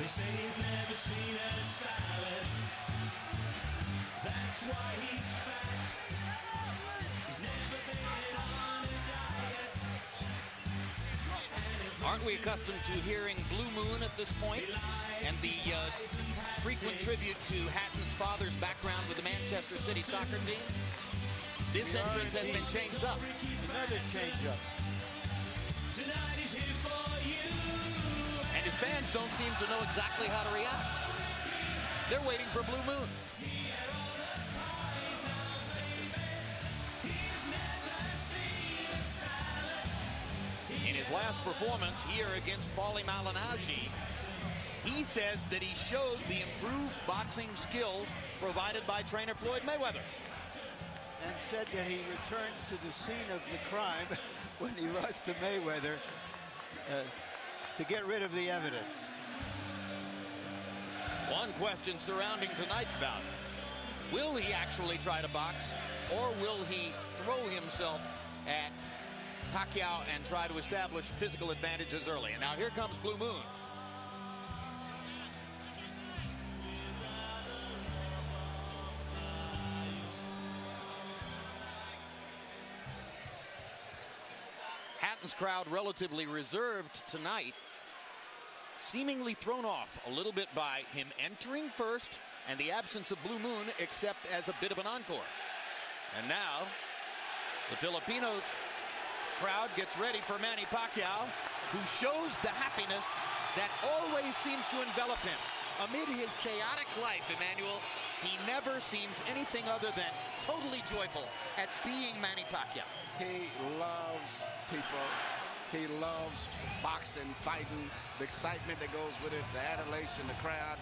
say he's never seen a salad. That's why he's fat. He's never been on a diet. Aren't we accustomed to hearing Blue Moon at this point? And the frequent tribute to Hatton's father's background with the Manchester City soccer team? This entrance has been changed up. Another change-up. Tonight is here for you. And his fans don't seem to know exactly how to react. They're waiting for Blue Moon. In his last performance here against Paulie Malignaggi, he says that he showed the improved boxing skills provided by trainer Floyd Mayweather. And said that he returned to the scene of the crime when he lost to Mayweather to get rid of the evidence. One question surrounding tonight's bout. Will he actually try to box, or will he throw himself at Pacquiao and try to establish physical advantages early? And now here comes Blue Moon. Hatton's crowd relatively reserved tonight, seemingly thrown off a little bit by him entering first and the absence of Blue Moon, except as a bit of an encore. And now the Filipino crowd gets ready for Manny Pacquiao, who shows the happiness that always seems to envelop him. Amid his chaotic life, Emmanuel, he never seems anything other than totally joyful at being Manny Pacquiao. He loves people. He loves boxing, fighting, the excitement that goes with it, the adulation, the crowd.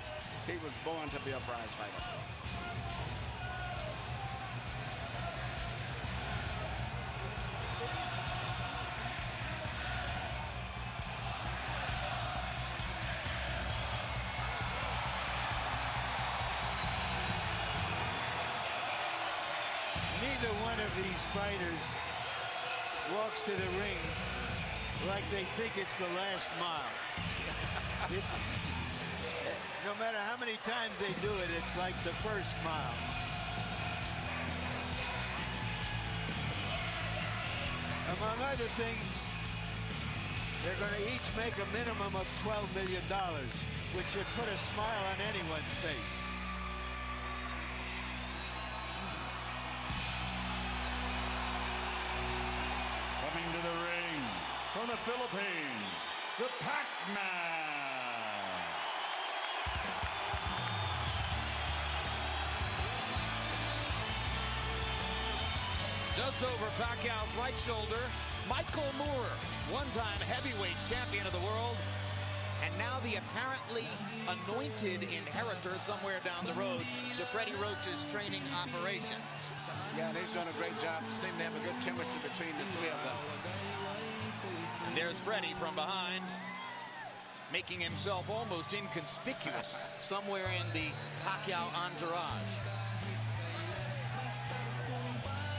He was born to be a prize fighter. Neither one of these fighters walks to the ring like they think it's the last mile. No matter how many times they do it, it's like the first mile. Among other things, they're going to each make a minimum of $12 million, which should put a smile on anyone's face. Coming to the ring from the Philippines, the Pac-Man. Just over Pacquiao's right shoulder, Michael Moore, one-time heavyweight champion of the world, and now the apparently anointed inheritor somewhere down the road to Freddie Roach's training operation. Yeah, and he's done a great job. Seem to have a good chemistry between the three of them. And there's Freddie from behind, making himself almost inconspicuous somewhere in the Pacquiao entourage.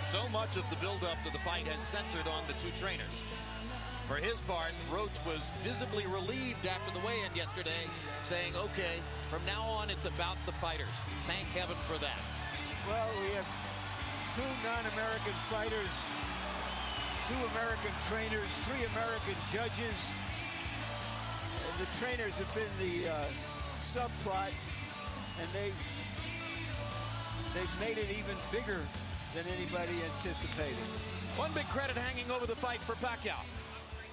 So much of the build-up to the fight has centered on the two trainers. For his part, Roach was visibly relieved after the weigh-in yesterday, saying, okay, from now on it's about the fighters. Thank heaven for that. Well, we have two non-American fighters, two American trainers, three American judges. And the trainers have been the subplot, and they've made it even bigger than anybody anticipated. One big credit hanging over the fight for Pacquiao.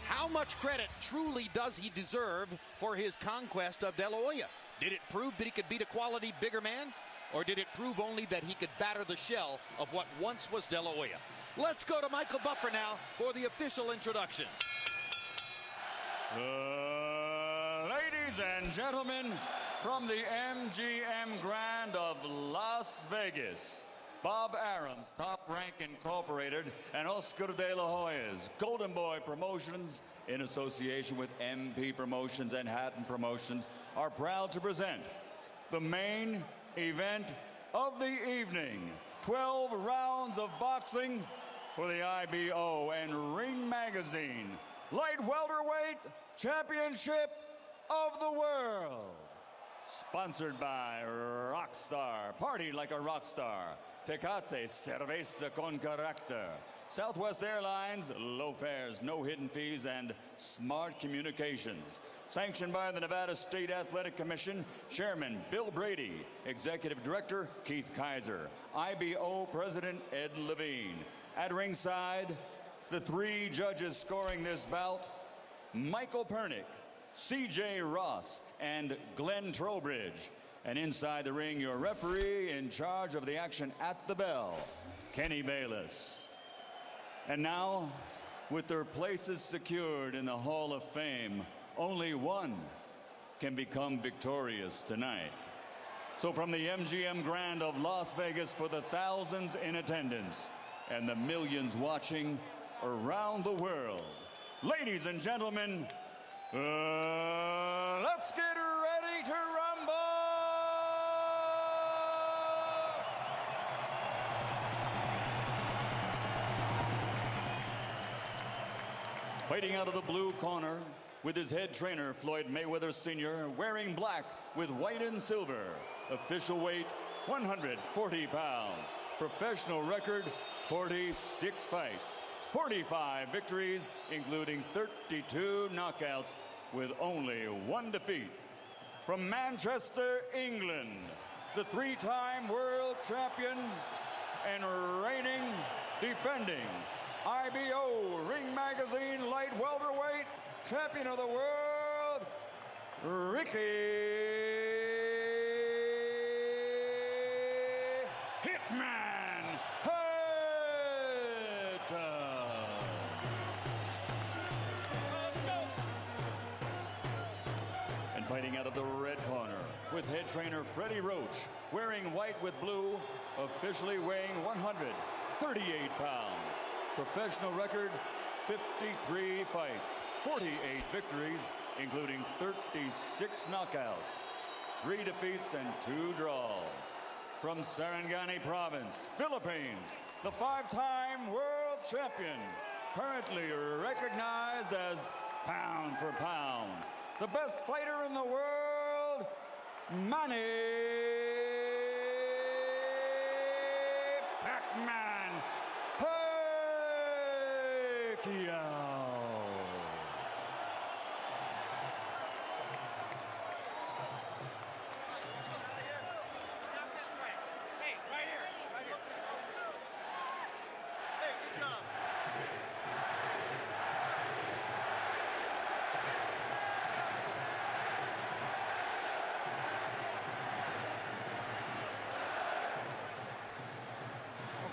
How much credit truly does he deserve for his conquest of De La Hoya? Did it prove that he could beat a quality bigger man? Or did it prove only that he could batter the shell of what once was De La Hoya? Let's go to Michael Buffer now for the official introduction. Ladies and gentlemen, from the MGM Grand of Las Vegas, Bob Arum's Top Rank Incorporated and Oscar De La Hoya's Golden Boy Promotions, in association with MP Promotions and Hatton Promotions, are proud to present the main event of the evening. 12 rounds of boxing for the IBO and Ring Magazine Light Welterweight Championship of the World. Sponsored by Rockstar. Party like a rock star. Tecate, cerveza con carácter. Southwest Airlines, low fares, no hidden fees, and smart communications. Sanctioned by the Nevada State Athletic Commission, Chairman Bill Brady, Executive Director Keith Kaiser, IBO President Ed Levine. At ringside, the three judges scoring this bout, Michael Pernick, C.J. Ross, and Glenn Trowbridge. And inside the ring, your referee in charge of the action at the bell, Kenny Bayless. And now, with their places secured in the Hall of Fame, only one can become victorious tonight. So from the MGM Grand of Las Vegas, for the thousands in attendance and the millions watching around the world, ladies and gentlemen, let's get ready to rumble! Fighting out of the blue corner with his head trainer, Floyd Mayweather Sr., wearing black with white and silver. Official weight, 140 pounds. Professional record, 46 fights. 45 victories, including 32 knockouts, with only one defeat. From Manchester, England, the three-time world champion and reigning, defending IBO Ring Magazine light welterweight champion of the world, Ricky Hitman Hatton. Let's go. And fighting out of the red corner with head trainer Freddie Roach, wearing white with blue, officially weighing 138 pounds. Professional record, 53 fights, 48 victories, including 36 knockouts, 3 defeats and 2 draws. From Sarangani Province, Philippines, the 5-time world champion, currently recognized as pound for pound, the best fighter in the world, Manny Pacquiao.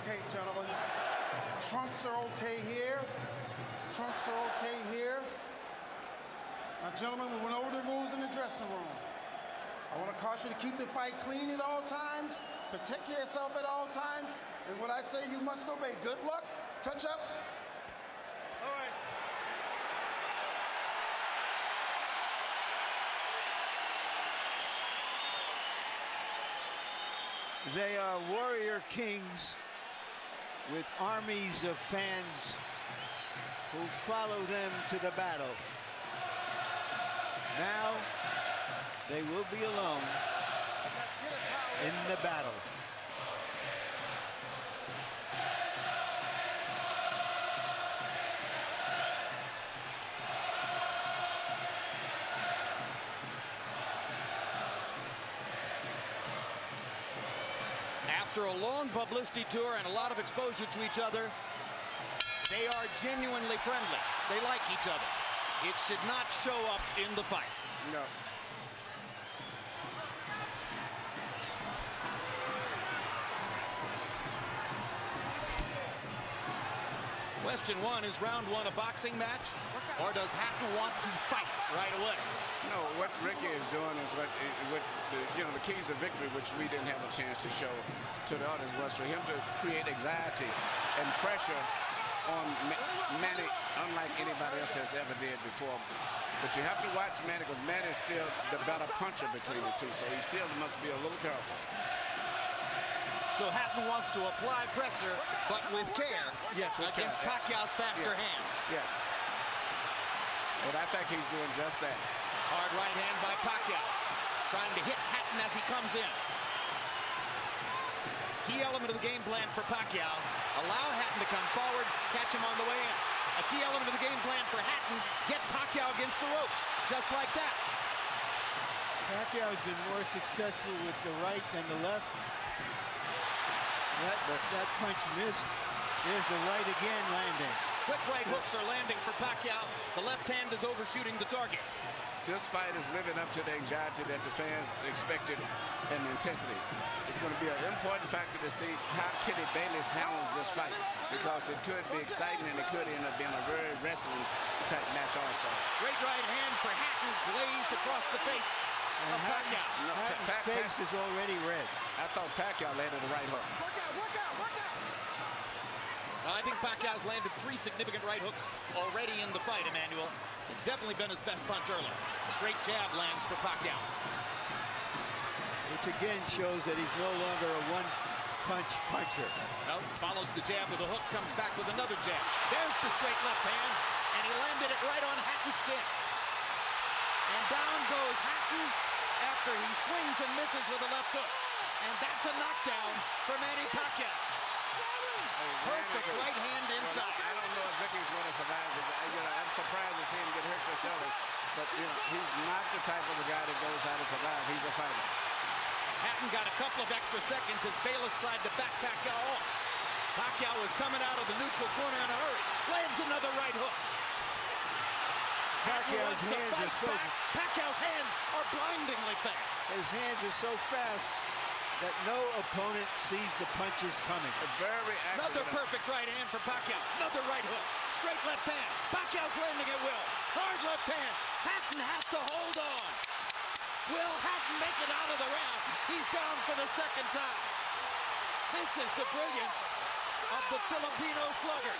Okay, gentlemen, trunks are okay here. Trunks are okay here. Now, gentlemen, we went over the rules in the dressing room. I want to caution you to keep the fight clean at all times, protect yourself at all times, and what I say you must obey. Good luck. Touch up. All right. They are warrior kings with armies of fans who follow them to the battle. Now they will be alone in the battle. After a long publicity tour and a lot of exposure to each other, they are genuinely friendly. They like each other. It should not show up in the fight. No. Question one, is round one a boxing match, or does Hatton want to fight right away? No, what Ricky is doing is what the keys of victory, which we didn't have a chance to show to the audience, was for him to create anxiety and pressure on Manny, unlike anybody else has ever did before. But you have to watch Manny, because Manny is still the better puncher between the two, so he still must be a little careful. So Hatton wants to apply pressure, but with care, yes, against Pacquiao's faster hands. Yes. And I think he's doing just that. Hard right hand by Pacquiao. trying to hit Hatton as he comes in. Key element of the game plan for Pacquiao. Allow Hatton to come forward, catch him on the way in. A key element of the game plan for Hatton, get Pacquiao against the ropes, just like that. Pacquiao has been more successful with the right than the left. That punch missed. There's the right again landing. Quick right hooks are landing for Pacquiao. The left hand is overshooting the target. This fight is living up to the anxiety that the fans expected and the intensity. It's going to be an important factor to see how Kitty Bayless handles this fight, because it could be exciting and it could end up being a very wrestling type match also. Great right hand for Hatton, glazed across the face of Pacquiao. Hatton's face is already red. I thought Pacquiao landed the right hook. Well, I think Pacquiao's landed 3 significant right hooks already in the fight, Emmanuel. It's definitely been his best punch early. Straight jab lands for Pacquiao. Which again shows that he's no longer a one-punch puncher. Well, follows the jab with a hook, comes back with another jab. There's the straight left hand, and he landed it right on Hatton's chin. And down goes Hatton after he swings and misses with a left hook. And that's a knockdown for Manny Pacquiao. Perfect right hand inside. I don't know if Ricky's going to survive. I'm surprised to see him get hurt for shoulder. But, he's not the type of a guy that goes out to survive. He's a fighter. Hatton got a couple of extra seconds as Bayless tried to back Pacquiao off. Pacquiao was coming out of the neutral corner in a hurry. Lands another right hook. Pacquiao's hands are so... Pacquiao's hands are blindingly fast. His hands are so fast that no opponent sees the punches coming. Very accurate. Another perfect right hand for Pacquiao. Another right hook. Straight left hand. Pacquiao's landing at will. Hard left hand. Hatton has to hold on. Will Hatton make it out of the round? He's down for the second time. This is the brilliance of the Filipino slugger.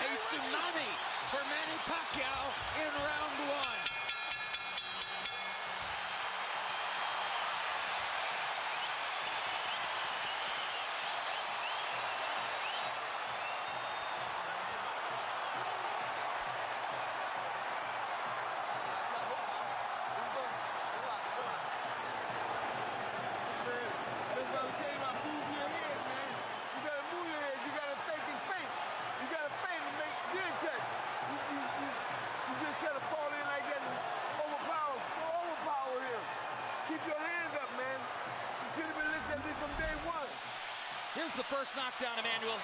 A tsunami for Manny Pacquiao in round 1. Here's the first knockdown, Emmanuel.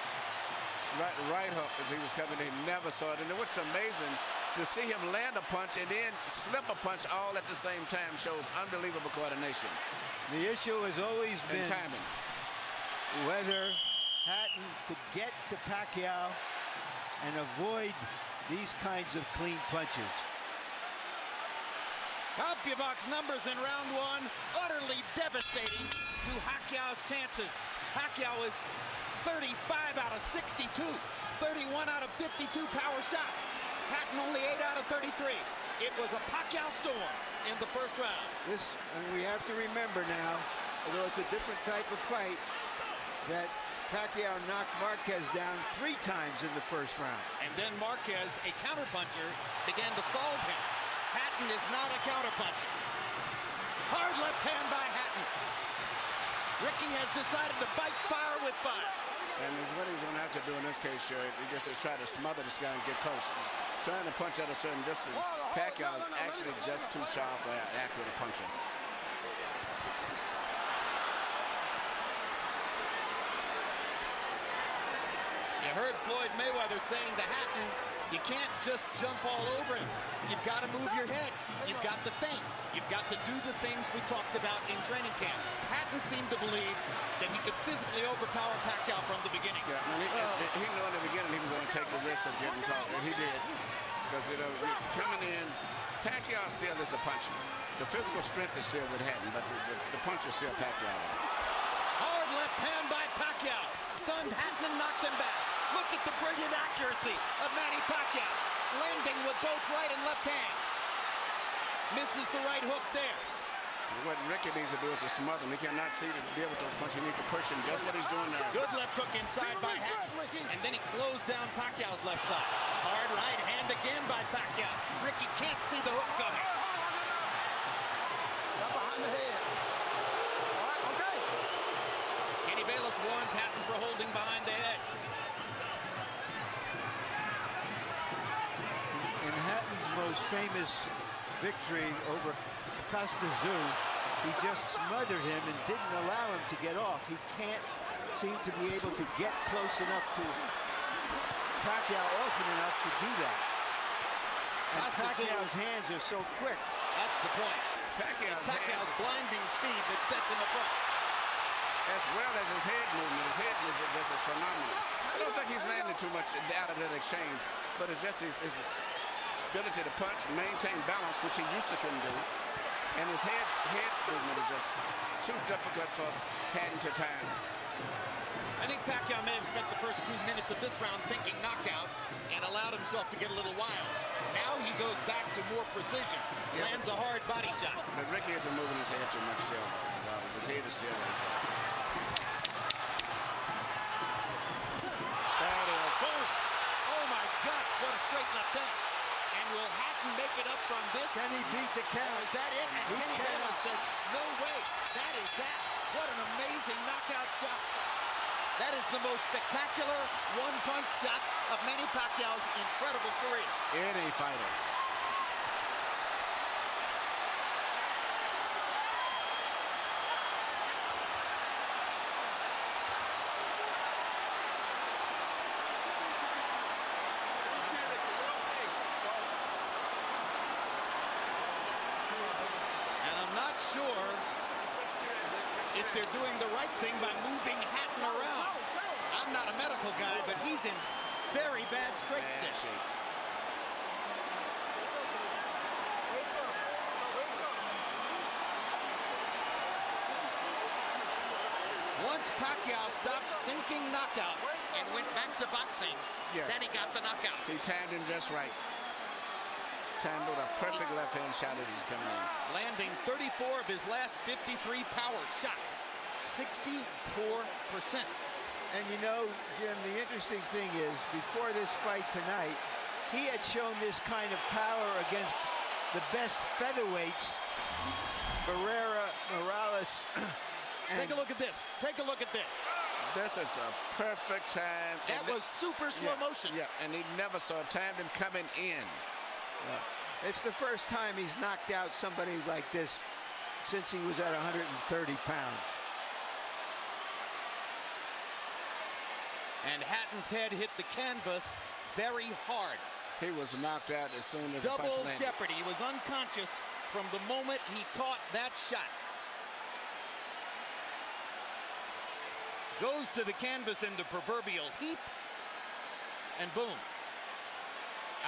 Right hook as he was coming in, never saw it. And what's amazing, to see him land a punch and then slip a punch all at the same time shows unbelievable coordination. The issue has always been timing. Whether Hatton could get to Pacquiao and avoid these kinds of clean punches. CompuBox numbers in round 1, utterly devastating to Pacquiao's chances. Pacquiao is 35 out of 62, 31 out of 52 power shots. Hatton only 8 out of 33. It was a Pacquiao storm in the first round. And we have to remember now, although it's a different type of fight, that Pacquiao knocked Marquez down 3 times in the first round. And then Marquez, a counterpuncher, began to solve him. Hatton is not a counterpuncher. Hard left hand by Hatton. Ricky has decided to fight fire with fire. And what he's going to have to do in this case, sure, he just to try to smother this guy and get close. He's trying to punch at a certain distance. Pacquiao is actually just too sharp or accurate a puncher. You heard Floyd Mayweather saying to Hatton, you can't just jump all over him. You've got to move your head. You've got to think. You've got to do the things we talked about in training camp. Hatton seemed to believe that he could physically overpower Pacquiao from the beginning. Yeah, he knew in the beginning he was going to take the risk of getting caught, and he did. Because, coming in, Pacquiao still is the puncher. The physical strength is still with Hatton, but the punch is still Pacquiao. Hard left hand by Pacquiao. Stunned Hatton and knocked him back. Look at the brilliant accuracy of Manny Pacquiao, landing with both right and left hands. Misses the right hook there. What Ricky needs to do is to smother him. He cannot see to deal with those punches. He needs to push him. Just what he's doing now. Good left hook inside by Hatton. And then he closed down Pacquiao's left side. Hard right hand again by Pacquiao. Ricky can't see the hook coming. behind the head. All right, okay. Kenny Bayless warns Hatton for holding behind the head. In Hatton's most famous victory over Costa Zoo, he just smothered him and didn't allow him to get off. He can't seem to be able to get close enough to Pacquiao often enough to do that. And Pacquiao's hands are so quick. That's the point. Pacquiao's blinding speed that sets him apart. As well as his head movement. His head movement just is phenomenal. I don't think he's landed too much out of that exchange, but it's just his ability to punch, maintain balance, which he used to couldn't do. And his head movement is just too difficult for Hatton to time. I think Pacquiao may have spent the first 2 minutes of this round thinking knockout and allowed himself to get a little wild. Now he goes back to more precision. Yeah, lands a hard body shot. But Ricky isn't moving his head too much still. His head is still right there. That is. Boom. Oh my gosh, what a straight left hand. And will Hatton make it up from this? Can he beat the count? Is that it? And He Kenny cannot. Bayless says, no way. That is that. What an amazing knockout shot. That is the most spectacular one-punch shot of Manny Pacquiao's incredible career. Any fighter. And I'm not sure if they're doing the right thing by moving Hatton around. I'm not a medical guy, but he's in very bad straight stick. Once Pacquiao stopped thinking knockout and went back to boxing, then he got the knockout. He timed him just right. Timed with a perfect left-hand shot as he's coming in. Landing 34 of his last 53 power shots. 64%. And you know, Jim, the interesting thing is, before this fight tonight, he had shown this kind of power against the best featherweights, Barrera, Morales. Take a look at this. Take a look at this. This is a perfect time. That was super slow motion. Yeah, and he never saw timed him coming in. It's the first time he's knocked out somebody like this since he was at 130 pounds. And Hatton's head hit the canvas very hard. He was knocked out as soon as the punch Double landed. jeopardy. He was unconscious from the moment he caught that shot. Goes to the canvas in the proverbial heap. And boom.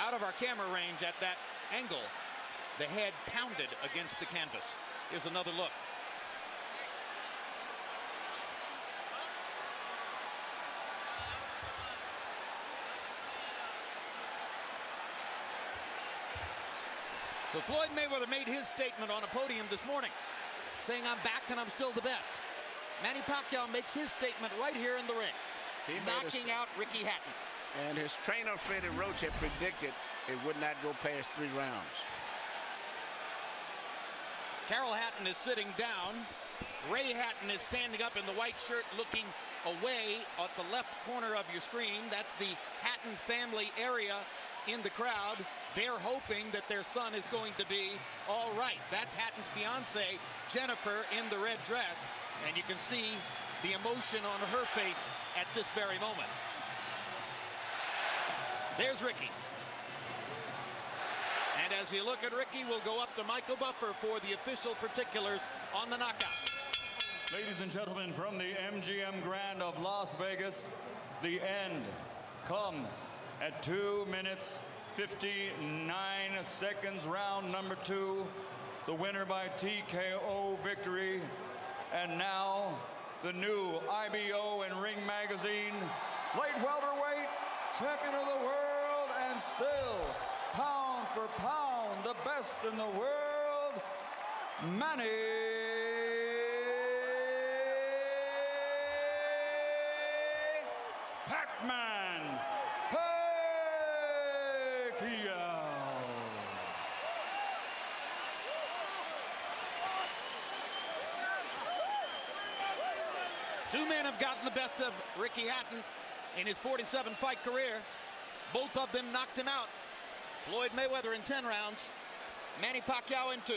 Out of our camera range at that angle, the head pounded against the canvas. Here's another look. So Floyd Mayweather made his statement on a podium this morning, saying, I'm back and I'm still the best. Manny Pacquiao makes his statement right here in the ring, knocking out Ricky Hatton. And his trainer, Freddie Roach, had predicted it would not go past 3 rounds. Carol Hatton is sitting down. Ray Hatton is standing up in the white shirt looking away at the left corner of your screen. That's the Hatton family area in the crowd. They're hoping that their son is going to be all right. That's Hatton's fiance, Jennifer, in the red dress. And you can see the emotion on her face at this very moment. There's Ricky. And as we look at Ricky, we'll go up to Michael Buffer for the official particulars on the knockout. Ladies and gentlemen, from the MGM Grand of Las Vegas, the end comes at 2 minutes, 59 seconds, round number 2. The winner by TKO victory. And now, the new IBO and Ring Magazine light welterweight champion of the world, and still, pound for pound, the best in the world, Manny Pacquiao. Two men have gotten the best of Ricky Hatton in his 47-fight career. Both of them knocked him out. Floyd Mayweather in 10 rounds. Manny Pacquiao in 2.